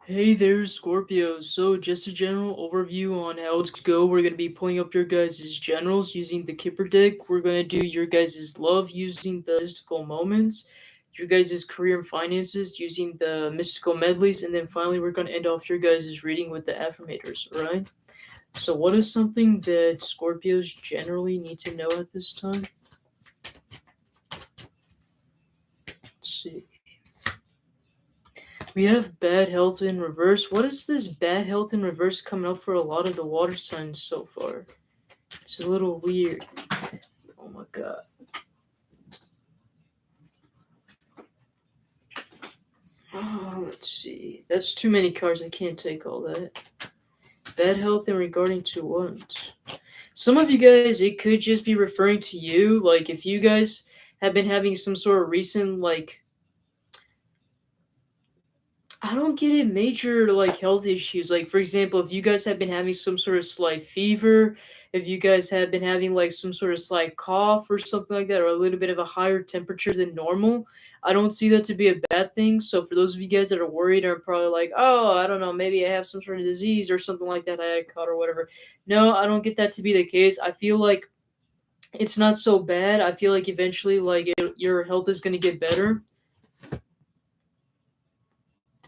Hey there, Scorpio. So, just a general overview on how it's go. We're gonna be pulling up your guys' generals using the Kipper deck. We're gonna do your guys' love using the mystical moments, your guys' career and finances using the mystical medleys, and then finally we're gonna end off your guys' reading with the affirmators. Alright? So, what is something that Scorpios generally need to know at this time? Let's see. We have bad health in reverse. What is this bad health in reverse coming up for a lot of the water signs so far? It's a little weird. Oh my god. Oh, let's see. That's too many cards. I can't take all that. Bad health in regarding to what? Some of you guys, it could just be referring to you. Like, if you guys have been having some sort of recent, like, I don't get it. Major like health issues. Like for example, if you guys have been having some sort of slight fever, if you guys have been having like some sort of slight cough or something like that, or a little bit of a higher temperature than normal, I don't see that to be a bad thing. So for those of you guys that are worried are probably like, oh, I don't know, maybe I have some sort of disease or something like that I had caught or whatever. No, I don't get that to be the case. I feel like it's not so bad. I feel like eventually, your health is gonna get better.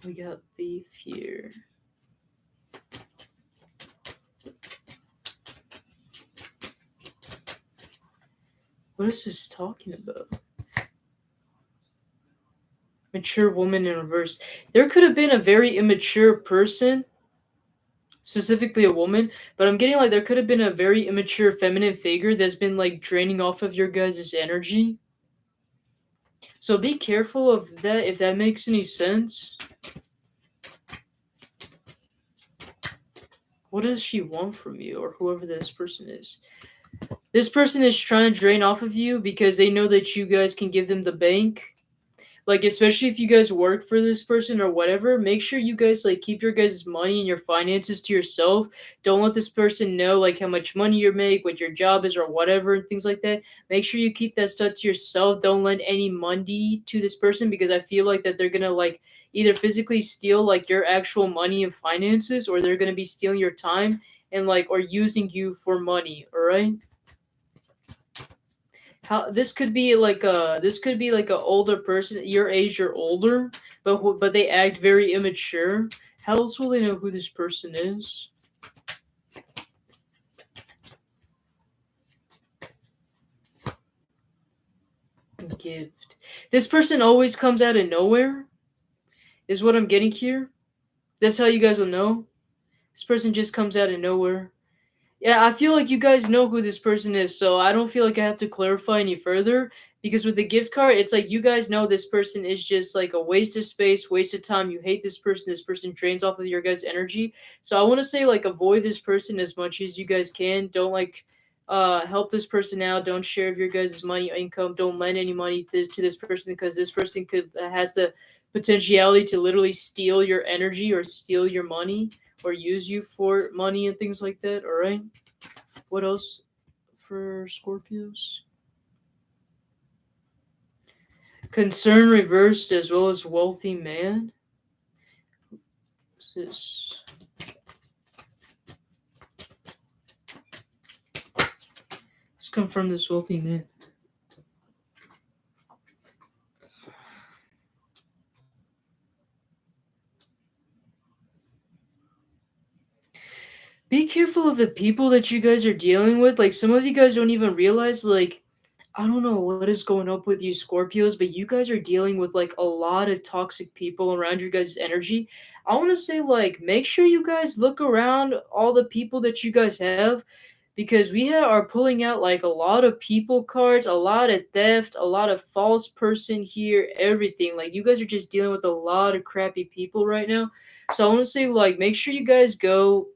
We got thief here. What is this talking about? Mature woman in reverse. There could have been a very immature person, specifically a woman, but I'm getting like there could have been a very immature feminine figure that's been like draining off of your guys' energy. So be careful of that if that makes any sense. What does she want from you or whoever this person is? This person is trying to drain off of you because they know that you guys can give them the bank. Like especially if you guys work for this person or whatever, make sure you guys like keep your guys' money and your finances to yourself. Don't let this person know like how much money you make, what your job is or whatever and things like that. Make sure you keep that stuff to yourself. Don't lend any money to this person because I feel like that they're gonna like either physically steal like your actual money and finances or they're gonna be stealing your time and like or using you for money, alright? How this could be like a older person your age or older, but they act very immature. How else will they know who this person is? Gift. This person always comes out of nowhere, is what I'm getting here. That's how you guys will know. This person just comes out of nowhere. Yeah, I feel like you guys know who this person is, so I don't feel like I have to clarify any further. Because with the gift card, it's like you guys know this person is just like a waste of space, waste of time. You hate this person. This person drains off of your guys' energy. So I want to say like avoid this person as much as you guys can. Don't like help this person out. Don't share of your guys' money income. Don't lend any money to this person because this person could has the potentiality to literally steal your energy or steal your money or use you for money and things like that. All right. What else for Scorpios? Concern reversed as well as wealthy man. What's this? Let's confirm this wealthy man. Be careful of the people that you guys are dealing with. Like some of you guys don't even realize like I don't know what is going up with you Scorpios, but you guys are dealing with like a lot of toxic people around your guys' energy. I want to say like make sure you guys look around all the people that you guys have because are pulling out like a lot of people cards, a lot of theft, a lot of false person here, everything. Like you guys are just dealing with a lot of crappy people right now. So I want to say like make sure you guys go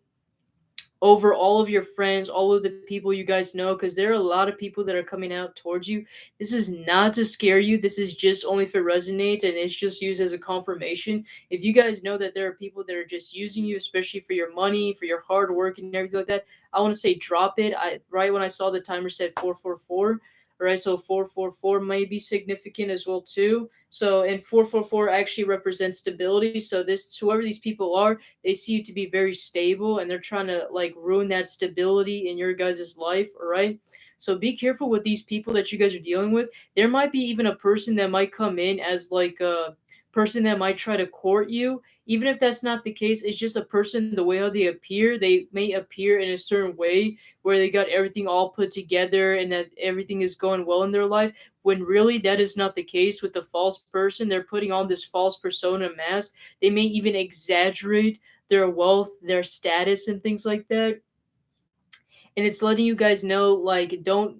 over all of your friends, all of the people you guys know, because there are a lot of people that are coming out towards you. This is not to scare you. This is just only if it resonates and it's just used as a confirmation. If you guys know that there are people that are just using you, especially for your money, for your hard work and everything like that, I want to say drop it. I right when I saw the timer said 444. Right, so 444 may be significant as well too. So, and 444 actually represents stability. So this, whoever these people are, they see you to be very stable, and they're trying to like ruin that stability in your guys' life. All right, so be careful with these people that you guys are dealing with. There might be even a person that might come in as like a person that might try to court you. Even if that's not the case, it's just a person, the way how they appear, they may appear in a certain way where they got everything all put together and that everything is going well in their life, when really that is not the case. With the false person, they're putting on this false persona mask. They may even exaggerate their wealth, their status, and things like that, and it's letting you guys know like don't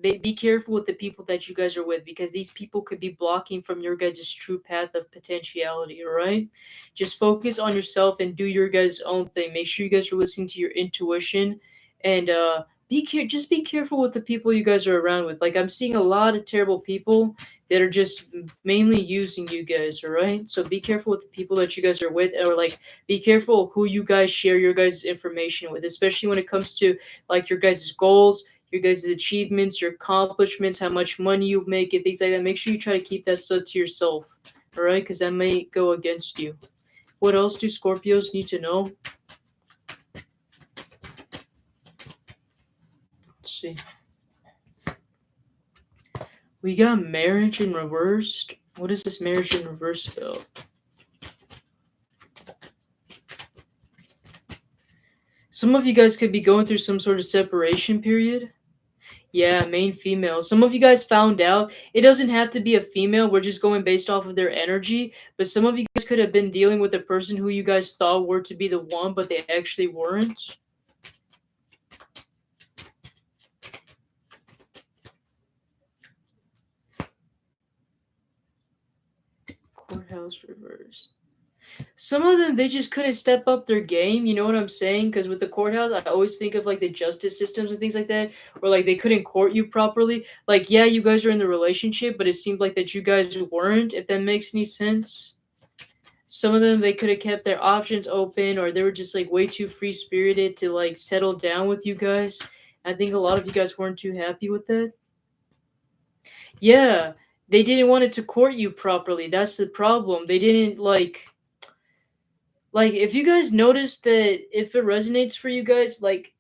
be careful with the people that you guys are with, because these people could be blocking from your guys' true path of potentiality. All right, just focus on yourself and do your guys' own thing. Make sure you guys are listening to your intuition, and just be careful with the people you guys are around with. Like, I'm seeing a lot of terrible people that are just mainly using you guys. All right, so be careful with the people that you guys are with, or like be careful who you guys share your guys' information with, especially when it comes to like your guys' goals, your guys' achievements, your accomplishments, how much money you make, and things like that. Make sure you try to keep that stuff to yourself, all right? Because that may go against you. What else do Scorpios need to know? Let's see. We got marriage in reversed. What is this marriage in reverse about? Some of you guys could be going through some sort of separation period. Yeah, main female. Some of you guys found out it doesn't have to be a female. We're just going based off of their energy. But some of you guys could have been dealing with a person who you guys thought were to be the one, but they actually weren't. Courthouse reversed. Some of them, they just couldn't step up their game. You know what I'm saying? Because with the courthouse, I always think of like the justice systems and things like that, where like they couldn't court you properly. Like, yeah, you guys are in the relationship, but it seemed like that you guys weren't. If that makes any sense. Some of them, they could have kept their options open, or they were just like way too free spirited to like settle down with you guys. I think a lot of you guys weren't too happy with that. Yeah, they didn't want it to court you properly. That's the problem. They didn't like, if you guys notice that if it resonates for you guys, like,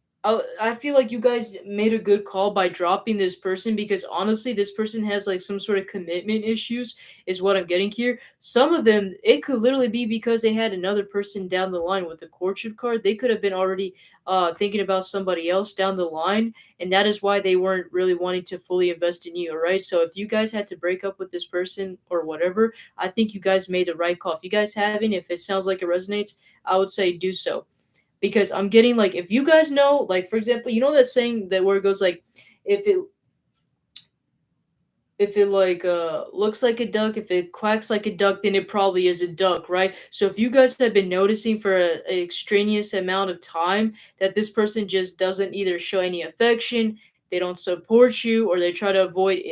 I feel like you guys made a good call by dropping this person, because honestly, this person has like some sort of commitment issues, is what I'm getting here. Some of them, it could literally be because they had another person down the line with the courtship card. They could have been already thinking about somebody else down the line, and that is why they weren't really wanting to fully invest in you. All right, so if you guys had to break up with this person or whatever, I think you guys made the right call. If you guys haven't, if it sounds like it resonates, I would say do so. Because I'm getting like, if you guys know, like for example, you know that saying that where it goes like, if it if it like looks like a duck, if it quacks like a duck, then it probably is a duck, right? So if you guys have been noticing for a extraneous amount of time that this person just doesn't either show any affection, they don't support you, or they try to avoid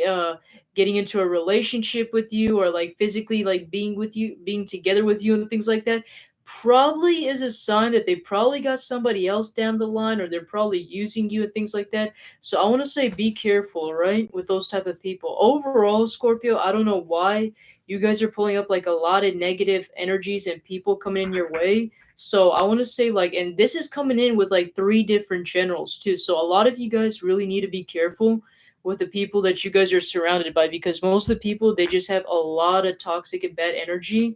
getting into a relationship with you, or like physically like being with you, being together with you and things like that, probably is a sign that they probably got somebody else down the line, or they're probably using you and things like that. So I want to say be careful, right, with those type of people. Overall, Scorpio, I don't know why you guys are pulling up like a lot of negative energies and people coming in your way. So I want to say like, and this is coming in with like three different generals too. So a lot of you guys really need to be careful with the people that you guys are surrounded by, because most of the people, they just have a lot of toxic and bad energy,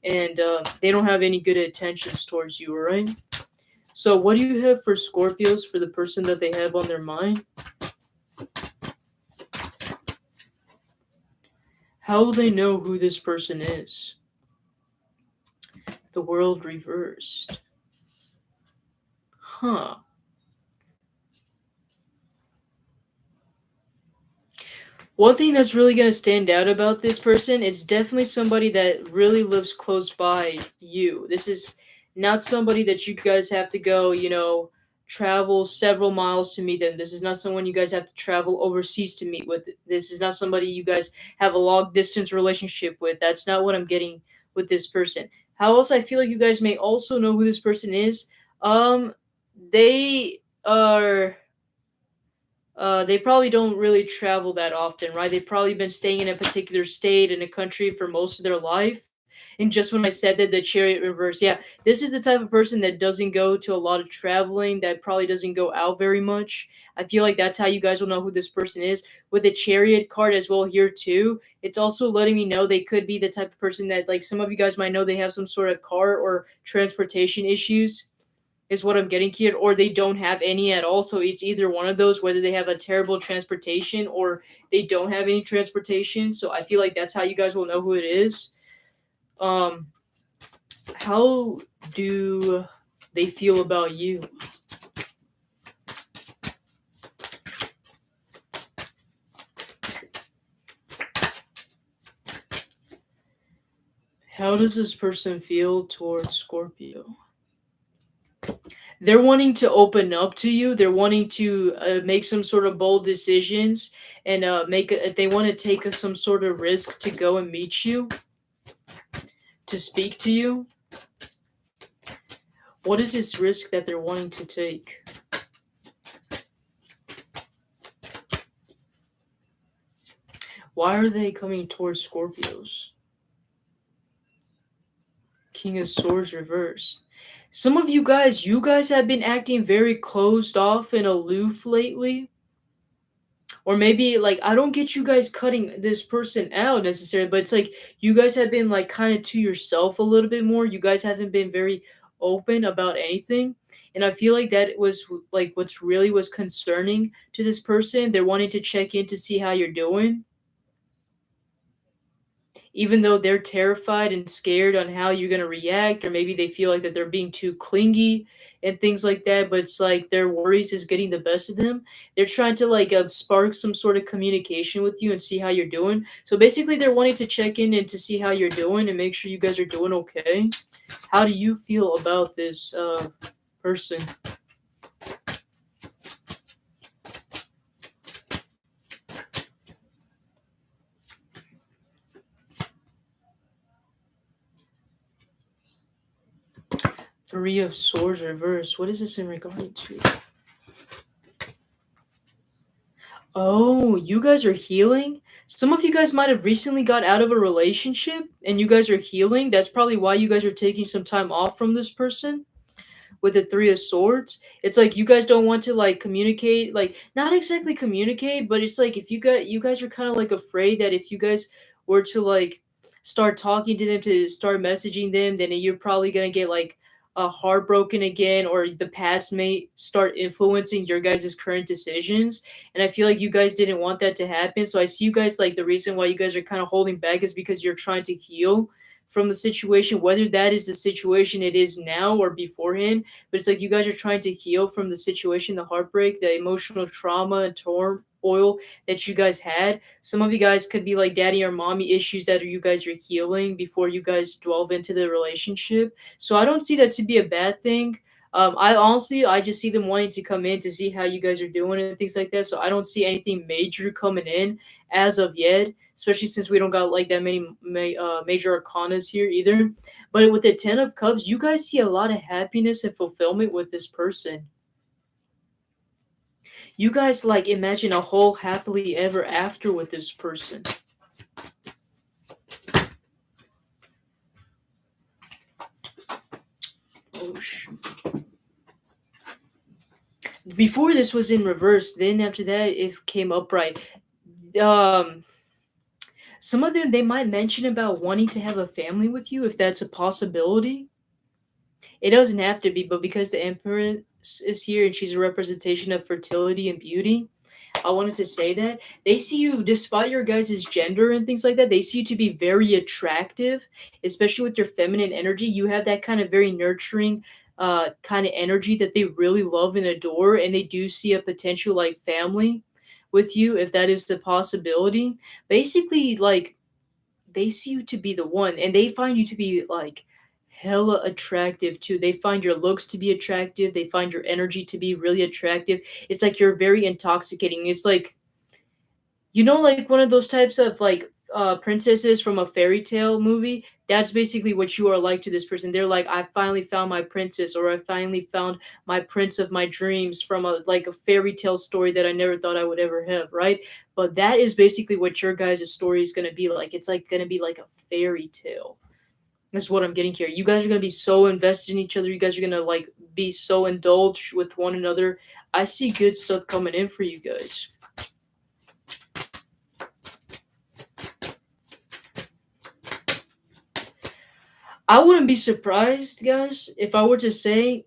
and they don't have any good intentions towards you. All right. So what do you have for Scorpios for the person that they have on their mind? How will they know who this person is? The world reversed. Huh. One thing that's really going to stand out about this person is definitely somebody that really lives close by you. This is not somebody that you guys have to go, travel several miles to meet them. This is not someone you guys have to travel overseas to meet with. This is not somebody you guys have a long distance relationship with. That's not what I'm getting with this person. How else I feel like you guys may also know who this person is? They are They probably don't really travel that often, right? They've probably been staying in a particular state in a country for most of their life. And just when I said that, the chariot reverse, yeah, this is the type of person that doesn't go to a lot of traveling, that probably doesn't go out very much. I feel like that's how you guys will know who this person is. With the chariot card as well here too, it's also letting me know they could be the type of person that, like, some of you guys might know they have some sort of car or transportation issues, is what I'm getting here, or they don't have any at all. So it's either one of those, whether they have a terrible transportation or they don't have any transportation. So I feel like that's how you guys will know who it is. Um, how do they feel about you? How does this person feel towards Scorpio? They're wanting to open up to you. They're wanting to make some sort of bold decisions and they want to take some sort of risk to go and meet you, to speak to you. What is this risk that they're wanting to take? Why are they coming towards Scorpios? King of Swords reversed. Some of you guys have been acting very closed off and aloof lately. Or maybe, like, I don't get you guys cutting this person out necessarily, but it's like you guys have been like kind of to yourself a little bit more. You guys haven't been very open about anything. And I feel like that was like what's really was concerning to this person. They're wanting to check in to see how you're doing, even though they're terrified and scared on how you're going to react, or maybe they feel like that they're being too clingy and things like that, but it's like their worries is getting the best of them. They're trying to like spark some sort of communication with you and see how you're doing. So basically they're wanting to check in and to see how you're doing and make sure you guys are doing okay. How do you feel about this person? Three of Swords reverse. What is this in regard to? Oh, you guys are healing? Some of you guys might have recently got out of a relationship and you guys are healing. That's probably why you guys are taking some time off from this person with the Three of Swords. It's like you guys don't want to like communicate, like not exactly communicate, but it's like if you guys are kind of like afraid that if you guys were to like start talking to them, to start messaging them, then you're probably gonna get like heartbroken again, or the past may start influencing your guys' current decisions. And I feel like you guys didn't want that to happen. So I see you guys like the reason why you guys are kind of holding back is because you're trying to heal from the situation, whether that is the situation it is now or beforehand. But it's like you guys are trying to heal from the situation, the heartbreak, the emotional trauma and turmoil that you guys had. Some of you guys could be like daddy or mommy issues that you guys are healing before you guys delve into the relationship. So I don't see that to be a bad thing. I honestly, I just see them wanting to come in to see how you guys are doing and things like that. So I don't see anything major coming in as of yet, especially since we don't got like that many major arcanas here either. But with the Ten of Cups, you guys see a lot of happiness and fulfillment with this person. You guys like imagine a whole happily ever after with this person. Oh shoot. Before this was in reverse, then after that it came upright. Um some of them they might mention about wanting to have a family with you if that's a possibility. It doesn't have to be, but because the Empress is here and she's a representation of fertility and beauty, I wanted to say that they see you, despite your guys' gender and things like that, they see you to be very attractive, especially with your feminine energy. You have that kind of very nurturing kind of energy that they really love and adore, and they do see a potential like family with you if that is the possibility. Basically, like they see you to be the one, and they find you to be like hella attractive too. They find your looks to be attractive. They find your energy to be really attractive. It's like you're very intoxicating. It's like, you know, like one of those types of like princesses from a fairy tale movie, that's basically what you are like to this person. They're like, I finally found my princess, or I finally found my prince of my dreams from a like a fairy tale story that I never thought I would ever have, right? But that is basically what your guys' story is gonna be like. It's like gonna be like a fairy tale. That's what I'm getting here. You guys are gonna be so invested in each other. You guys are gonna like be so indulged with one another. I see good stuff coming in for you guys. I wouldn't be surprised, guys, if I were to say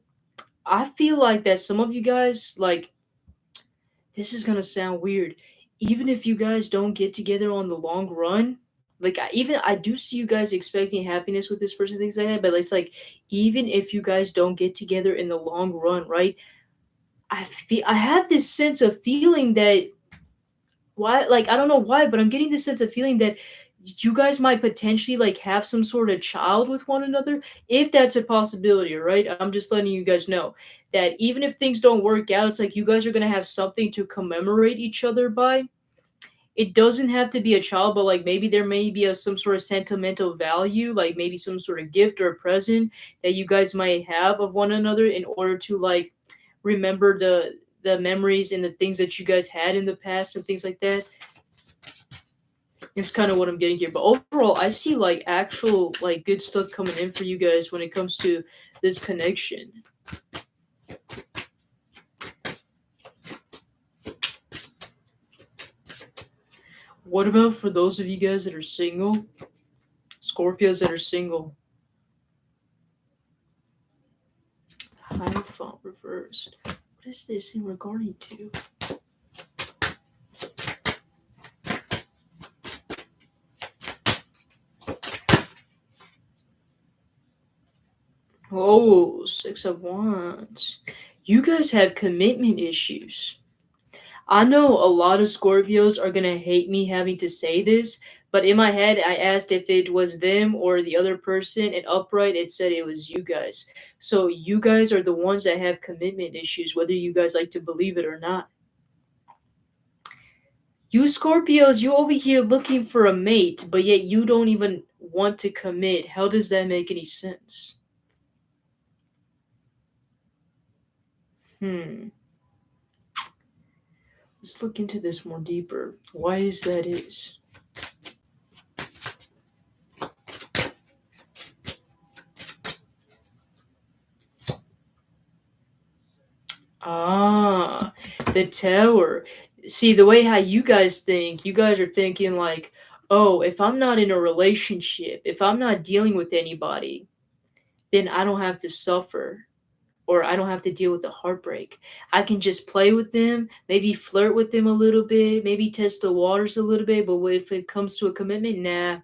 I feel like that some of you guys like this is gonna sound weird. Even if you guys don't get together on the long run, like I do see you guys expecting happiness with this person, things like that. But it's like even if you guys don't get together in the long run, right? I have this sense of feeling that why like I don't know why, but I'm getting this sense of feeling that you guys might potentially like have some sort of child with one another if that's a possibility, right? I'm just letting you guys know that even if things don't work out, it's like you guys are going to have something to commemorate each other by. It doesn't have to be a child, but like maybe there may be some sort of sentimental value, like maybe some sort of gift or present that you guys might have of one another in order to like remember the memories and the things that you guys had in the past and things like that. It's kind of what I'm getting here. But overall, I see like actual like good stuff coming in for you guys when it comes to this connection. What about for those of you guys that are single? Scorpios that are single. Hierophant reversed. What is this in regarding to? Oh, Six of Wands. You guys have commitment issues. I know a lot of Scorpios are gonna hate me having to say this, but in my head, I asked if it was them or the other person, and upright, it said it was you guys. So you guys are the ones that have commitment issues, whether you guys like to believe it or not. You Scorpios, you over here looking for a mate, but yet you don't even want to commit. How does that make any sense? Hmm. Let's look into this more deeper. Why is that is? Ah, the tower. See, the way how you guys think, you guys are thinking like, oh, if I'm not in a relationship, if I'm not dealing with anybody, then I don't have to suffer or I don't have to deal with the heartbreak. I can just play with them, maybe flirt with them a little bit, maybe test the waters a little bit, but if it comes to a commitment, nah,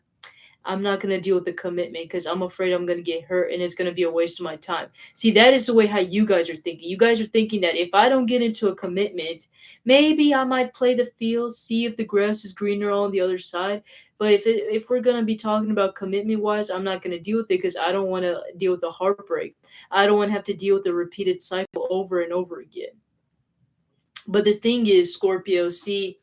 I'm not gonna deal with the commitment because I'm afraid I'm gonna get hurt and it's gonna be a waste of my time. See, that is the way how you guys are thinking. You guys are thinking that if I don't get into a commitment, maybe I might play the field, see if the grass is greener on the other side. But if we're gonna be talking about commitment wise, I'm not gonna deal with it because I don't want to deal with the heartbreak. I don't want to have to deal with the repeated cycle over and over again. But the thing is, Scorpio, see,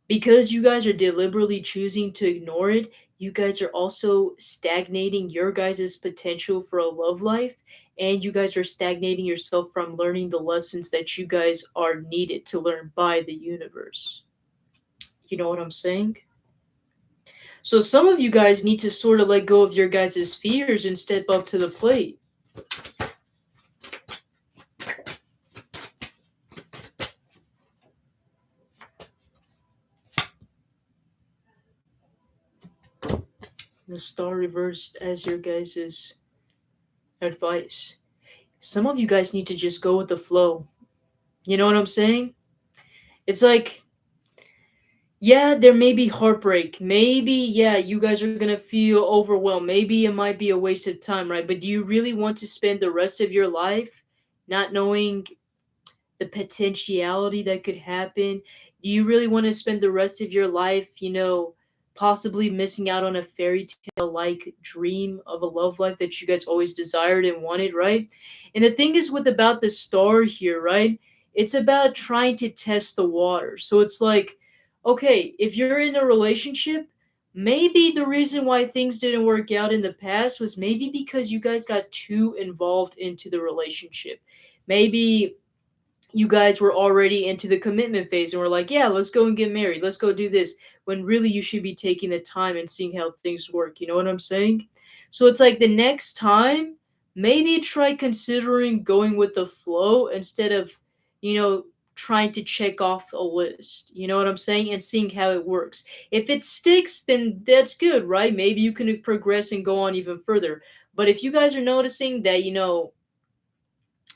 because you guys are deliberately choosing to ignore it, you guys are also stagnating your guys' potential for a love life, and you guys are stagnating yourself from learning the lessons that you guys are needed to learn by the universe. You know what I'm saying? So some of you guys need to sort of let go of your guys' fears and step up to the plate. The star reversed as your guys' advice. Some of you guys need to just go with the flow. You know what I'm saying? It's like, yeah, there may be heartbreak. Maybe, yeah, you guys are gonna feel overwhelmed. Maybe it might be a waste of time, right? But do you really want to spend the rest of your life not knowing the potentiality that could happen? Do you really want to spend the rest of your life, possibly missing out on a fairy tale like dream of a love life that you guys always desired and wanted, right? And the thing is with about the star here, right? It's about trying to test the water. So it's like, okay, if you're in a relationship, Maybe the reason why things didn't work out in the past was maybe because you guys got too involved into the relationship. Maybe you guys were already into the commitment phase and were like, yeah, let's go and get married. Let's go do this. When really you should be taking the time and seeing how things work. You know what I'm saying? So it's like the next time, maybe try considering going with the flow instead of, you know, trying to check off a list. You know what I'm saying? And seeing how it works. If it sticks, then that's good, right? Maybe you can progress and go on even further. But if you guys are noticing that,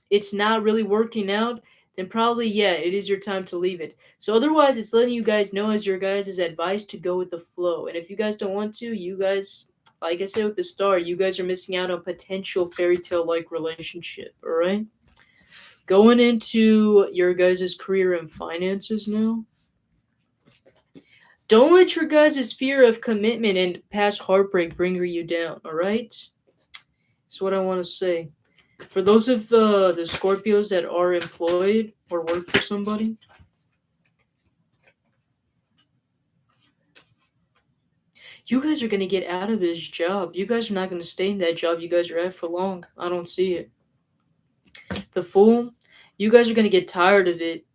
it's not really working out, then probably, yeah, it is your time to leave it. So otherwise, it's letting you guys know as your guys' advice to go with the flow. And if you guys don't want to, you guys, like I said with the star, you guys are missing out on potential fairy tale like relationship. All right. Going into your guys' career and finances now. Don't let your guys' fear of commitment and past heartbreak bring you down. All right. That's what I want to say. For those of the Scorpios that are employed or work for somebody, you guys are going to get out of this job. You guys are not going to stay in that job you guys are at for long. I don't see it. The Fool, you guys are going to get tired of it.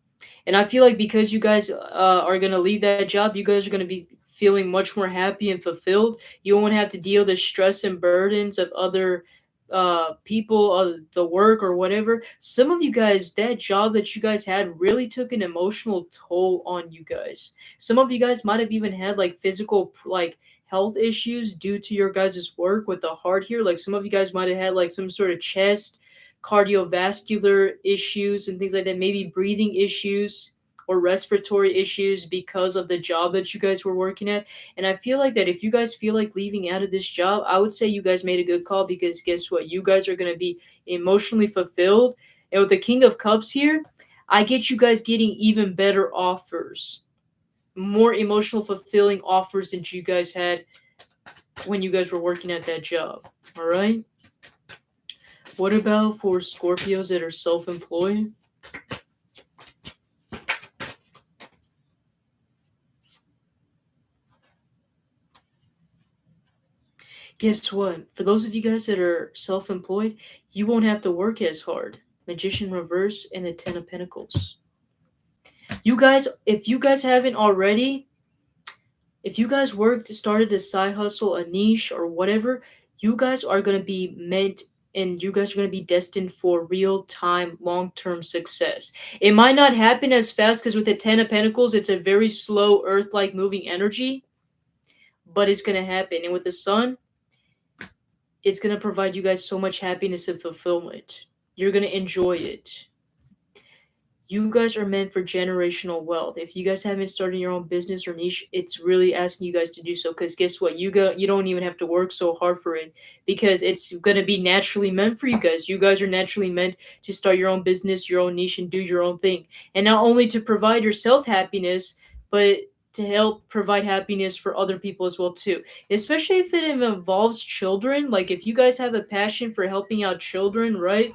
And I feel like because you guys are going to leave that job, you guys are going to be feeling much more happy and fulfilled. You won't have to deal the stress and burdens of other people, the work or whatever. Some of you guys, that job that you guys had really took an emotional toll on you guys. Some of you guys might have even had like physical, like health issues due to your guys' work with the heart here. Like some of you guys might have had like some sort of chest cardiovascular issues and things like that, maybe breathing issues or respiratory issues because of the job that you guys were working at. And I feel like that if you guys feel like leaving out of this job, I would say you guys made a good call because guess what? You guys are going to be emotionally fulfilled. And with the King of Cups here, I get you guys getting even better offers, more emotional fulfilling offers than you guys had when you guys were working at that job. All right. What about for Scorpios that are self employed? Guess what? For those of you guys that are self employed, you won't have to work as hard. Magician reverse and the Ten of Pentacles. You guys, if you guys haven't already, if you guys worked, started a side hustle, a niche, or whatever, you guys are going to be meant and you guys are going to be destined for real time, long term success. It might not happen as fast because with the Ten of Pentacles, it's a very slow, earth like moving energy, but it's going to happen. And with the Sun, it's going to provide you guys so much happiness and fulfillment. You're going to enjoy it. You guys are meant for generational wealth. If you guys haven't started your own business or niche, it's really asking you guys to do so cuz guess what? You don't even have to work so hard for it because it's going to be naturally meant for you guys. You guys are naturally meant to start your own business, your own niche and do your own thing. And not only to provide yourself happiness, but to help provide happiness for other people as well too, especially if it involves children. Like if you guys have a passion for helping out children, right?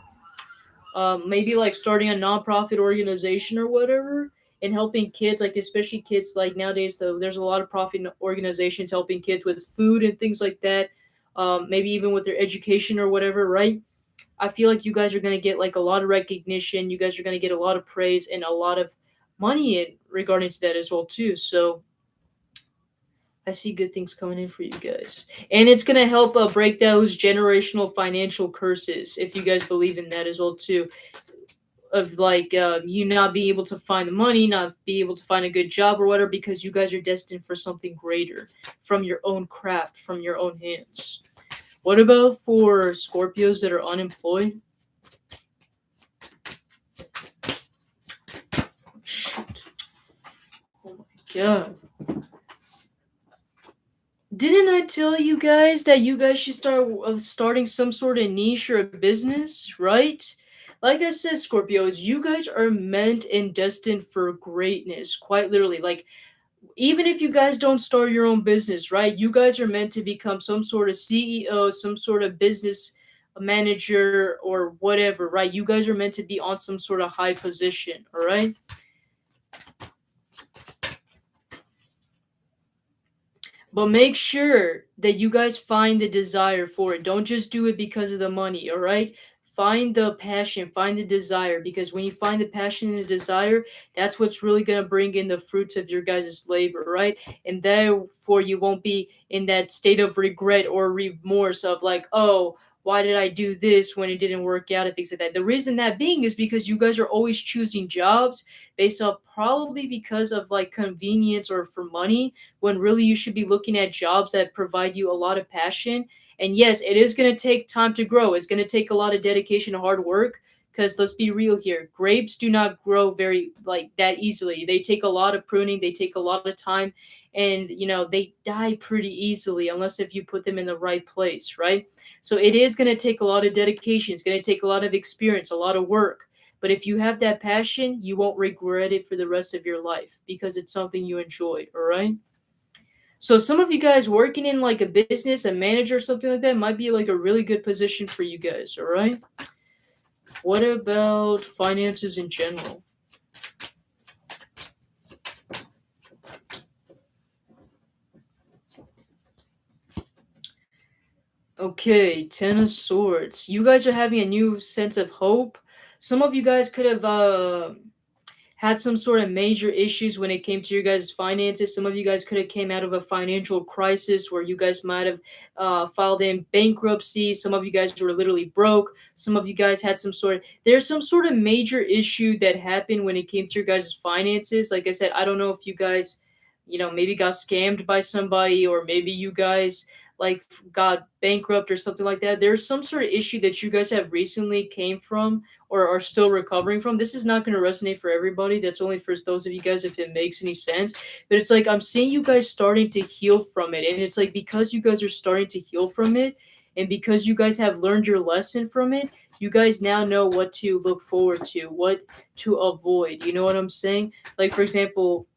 Maybe like starting a nonprofit organization or whatever and helping kids, like especially kids like nowadays though there's a lot of profit organizations helping kids with food and things like that, maybe even with their education or whatever, right? I feel like you guys are going to get like a lot of recognition, you guys are going to get a lot of praise and a lot of money in regarding to that as well too. So I see good things coming in for you guys. And it's going to help break those generational financial curses if you guys believe in that as well too, of like you not be able to find the money, not be able to find a good job or whatever because you guys are destined for something greater from your own craft, from your own hands. What about for Scorpios that are unemployed? Shoot. Oh my god. Didn't I tell you guys that you guys should start starting some sort of niche or a business, right? Like I said, Scorpios, you guys are meant and destined for greatness, quite literally. Like, even if you guys don't start your own business, right? You guys are meant to become some sort of CEO, some sort of business manager, or whatever, right? You guys are meant to be on some sort of high position, all right? But make sure that you guys find the desire for it. Don't just do it because of the money, all right? Find the passion, find the desire, because when you find the passion and the desire, that's what's really going to bring in the fruits of your guys' labor, right? And therefore, you won't be in that state of regret or remorse of like, oh, why did I do this when it didn't work out and things like that. The reason that being is because you guys are always choosing jobs based off probably because of like convenience or for money, when really you should be looking at jobs that provide you a lot of passion. And yes, it is going to take time to grow. It's going to take a lot of dedication and hard work, because let's be real here. Grapes do not grow very like that easily. They take a lot of pruning, they take a lot of time, and they die pretty easily unless if you put them in the right place, right? So it is going to take a lot of dedication. It's going to take a lot of experience, a lot of work. But if you have that passion, you won't regret it for the rest of your life because it's something you enjoy, all right? So some of you guys working in like a business, a manager, or something like that might be like a really good position for you guys, all right? What about finances in general? Okay, Ten of Swords. You guys are having a new sense of hope. Some of you guys could have had some sort of major issues when it came to your guys' finances. Some of you guys could have came out of a financial crisis where you guys might have filed in bankruptcy. Some of you guys were literally broke. Some of you guys had there's some sort of major issue that happened when it came to your guys' finances. Like I said, I don't know if you guys, maybe got scammed by somebody, or maybe you guys like got bankrupt or something like that. There's some sort of issue that you guys have recently came from or are still recovering from. This is not going to resonate for everybody. That's only for those of you guys if it makes any sense. But it's like I'm seeing you guys starting to heal from it. And it's like because you guys are starting to heal from it and because you guys have learned your lesson from it, you guys now know what to look forward to, what to avoid. You know what I'm saying? Like, for example,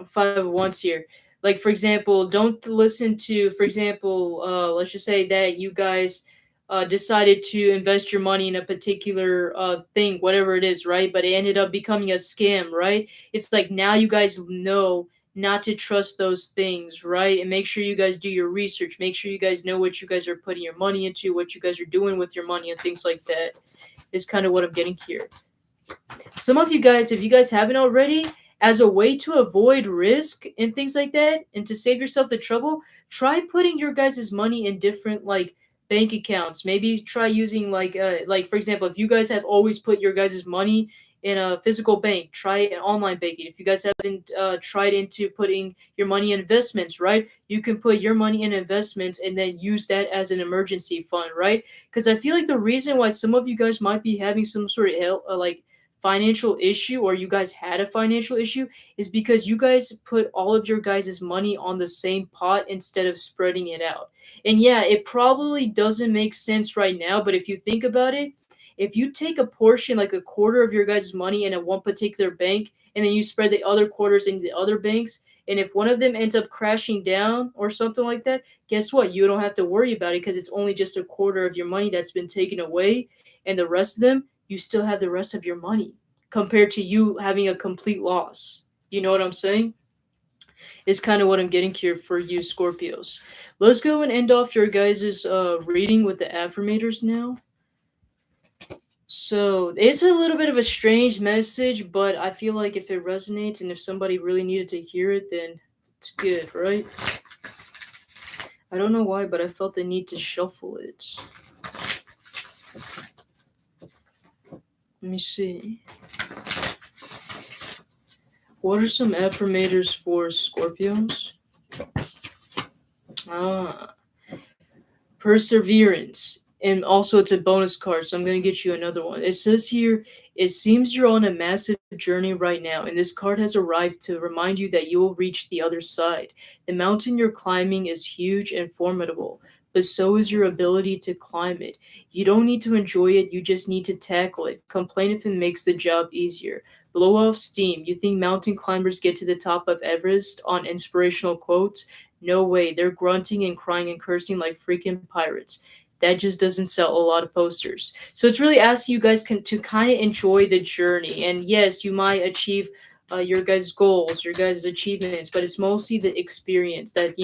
five of wands here. Like, for example, don't listen to, for example, let's just say that you guys decided to invest your money in a particular thing, whatever it is, right? But it ended up becoming a scam, right? It's like now you guys know not to trust those things, right? And make sure you guys do your research. Make sure you guys know what you guys are putting your money into, what you guys are doing with your money, and things like that is kind of what I'm getting here. Some of you guys, if you guys haven't already, as a way to avoid risk and things like that, and to save yourself the trouble, try putting your guys' money in different like bank accounts. Maybe try using like for example, if you guys have always put your guys' money in a physical bank, try an online banking. If you guys haven't tried into putting your money in investments, right? You can put your money in investments and then use that as an emergency fund, right? Because I feel like the reason why some of you guys might be having some sort of like financial issue, or you guys had a financial issue, is because you guys put all of your guys' money on the same pot instead of spreading it out. And yeah, it probably doesn't make sense right now, but if you think about it, if you take a portion, like a quarter of your guys' money in a one particular bank, and then you spread the other quarters into the other banks, and if one of them ends up crashing down or something like that, guess what? You don't have to worry about it because it's only just a quarter of your money that's been taken away, and the rest of them, you still have the rest of your money compared to you having a complete loss. You know what I'm saying? Is kind of what I'm getting here for you Scorpios. Let's go and end off your guys' reading with the affirmators now. So it's a little bit of a strange message, but I feel like if it resonates and if somebody really needed to hear it, then it's good, right? I don't know why, but I felt the need to shuffle it. Let me see. What are some affirmators for Scorpios? Ah, perseverance. And also, it's a bonus card, so I'm going to get you another one. It says here, it seems you're on a massive journey right now, and this card has arrived to remind you that you will reach the other side. The mountain you're climbing is huge and formidable, but so is your ability to climb it. You don't need to enjoy it, you just need to tackle it. Complain if it makes the job easier. Blow off steam. You think mountain climbers get to the top of Everest on inspirational quotes? No way. They're grunting and crying and cursing like freaking pirates. That just doesn't sell a lot of posters. So it's really asking you guys to kind of enjoy the journey. And yes, you might achieve your guys' goals, your guys' achievements, but it's mostly the experience that,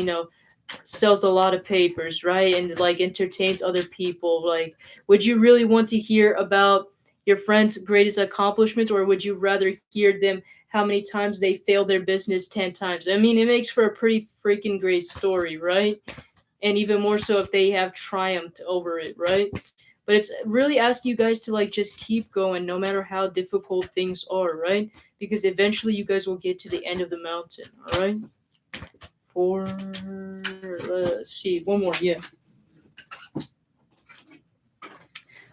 sells a lot of papers, right? And like entertains other people. Like, would you really want to hear about your friends' greatest accomplishments, or would you rather hear them how many times they failed their business 10 times? I mean, it makes for a pretty freaking great story, right? And even more so if they have triumphed over it, right? But it's really asking you guys to like just keep going no matter how difficult things are, right? Because eventually you guys will get to the end of the mountain, all right? For let's see, one more, yeah.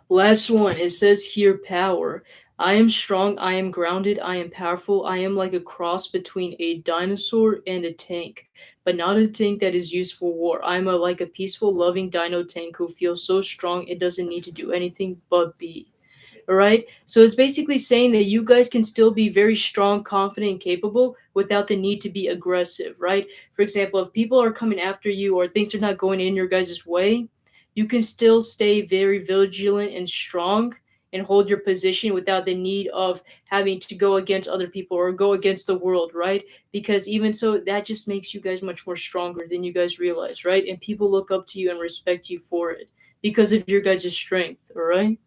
Last one, it says here power. I am strong, I am grounded, I am powerful, I am like a cross between a dinosaur and a tank, but not a tank that is used for war. I'm like a peaceful, loving dino tank who feels so strong it doesn't need to do anything but be. All right. So it's basically saying that you guys can still be very strong, confident, and capable without the need to be aggressive, right? For example, if people are coming after you or things are not going in your guys' way, you can still stay very vigilant and strong and hold your position without the need of having to go against other people or go against the world, right? Because even so, that just makes you guys much more stronger than you guys realize, right? And people look up to you and respect you for it because of your guys' strength, all right?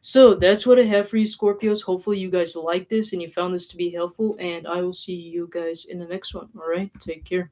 So that's what I have for you, Scorpios. Hopefully, you guys like this and you found this to be helpful. And I will see you guys in the next one. All right. Take care.